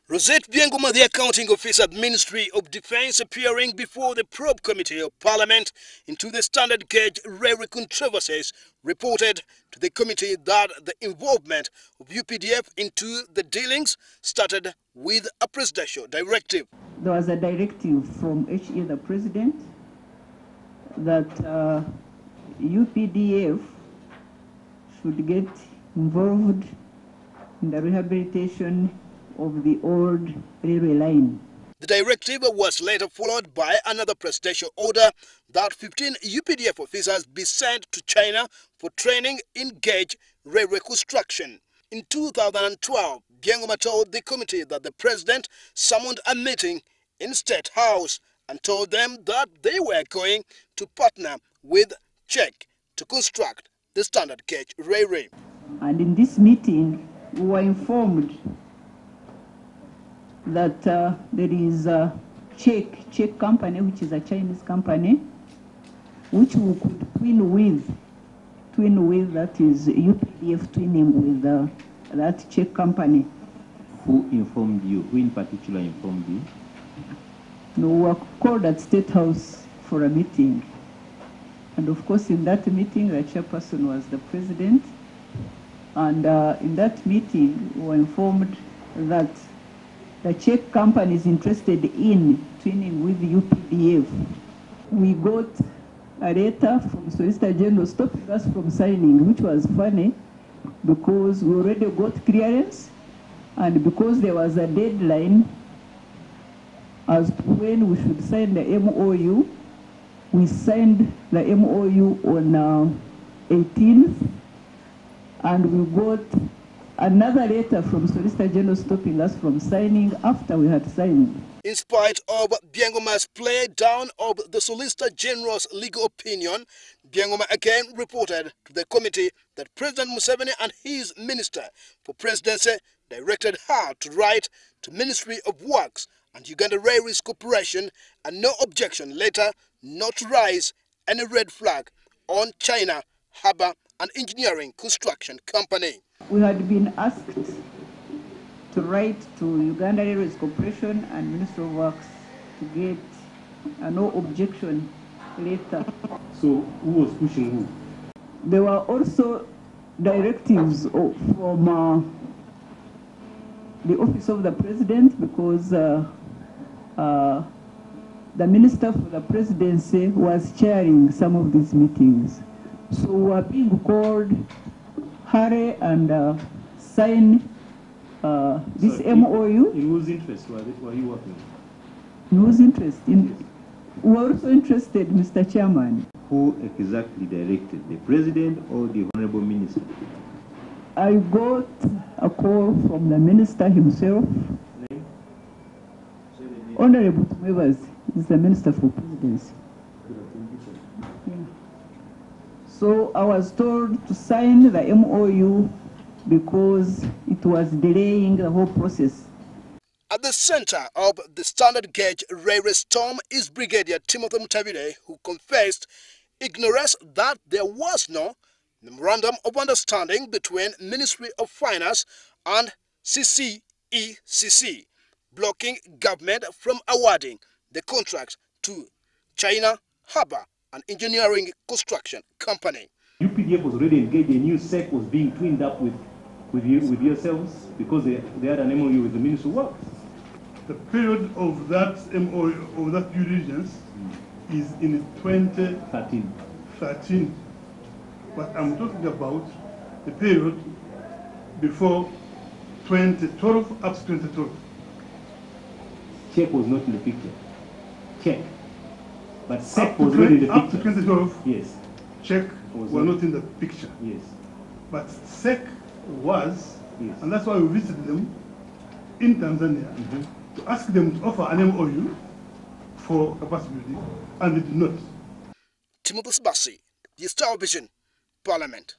Rosette Byengoma, the accounting officer at Ministry of Defense, appearing before the probe committee of Parliament into the standard gauge railway controversies, reported to the committee that the involvement of UPDF into the dealings started with a presidential directive. There was a directive from HE, the president, that UPDF should get involved in the rehabilitation of the old railway line. The directive was later followed by another presidential order that 15 UPDF officers be sent to China for training in gauge railway construction. In 2012, Byengoma told the committee that the president summoned a meeting in State House and told them that they were going to partner with CHEC to construct the standard gauge railway. And in this meeting, we were informed that there is a CHEC company, which is a Chinese company, which we could twin with, that is UPDF twinning with that CHEC company. Who informed you? Who in particular informed you? No, we were called at State House for a meeting. And of course, in that meeting, the chairperson was the president. And in that meeting, we were informed that the CHEC company is interested in twinning with UPDF. We got a letter from Solicitor General stopping us from signing, which was funny because we already got clearance and because there was a deadline as to when we should sign the MOU. We signed the MOU on 18th, and we got another letter from Solicitor General stopping us from signing after we had signed. In spite of Byengoma's play down of the Solicitor General's legal opinion, Byengoma again reported to the committee that President Museveni and his Minister for Presidency directed her to write to Ministry of Works and Uganda Railways Corporation and no objection later not to raise any red flag on China Harbour and Engineering Construction Company. We had been asked to write to Uganda Railways Corporation and Ministry of Works to get a no objection letter. So who was pushing who? There were also directives from the office of the president because the minister for the presidency was chairing some of these meetings. So we were being called, hurry and sign this MOU. In whose interest were you working? In whose interest? We were also interested, Mr. Chairman. Who exactly directed, the president or the honorable minister? I got a call from the minister himself. Name? Honorable Tumwebaze is the minister for presidency. Yeah. So I was told to sign the MOU because it was delaying the whole process. At the center of the standard gauge railway storm is Brigadier Timothy Mutabire, who confessed ignorance that there was no memorandum of understanding between Ministry of Finance and CHEC, blocking government from awarding the contract to China Harbour and Engineering Construction Company. UPDF was already engaged, a new CHEC was being twinned up with yourselves because they had an MOU with the Ministry of Works. The period of that MOU, of that due diligence, is in 2013. But I'm talking about the period before 2012 up to 2012. CHEC was not in the picture. CHEC. But CHEC was already in the picture. Up to 2012, yes. CHEC were not in the picture. Yes. But CHEC was, yes. And that's why we visited them in Tanzania to ask them to offer an MOU for capacity building, and they did not. Timothy Bassi, the Star Vision, Parliament.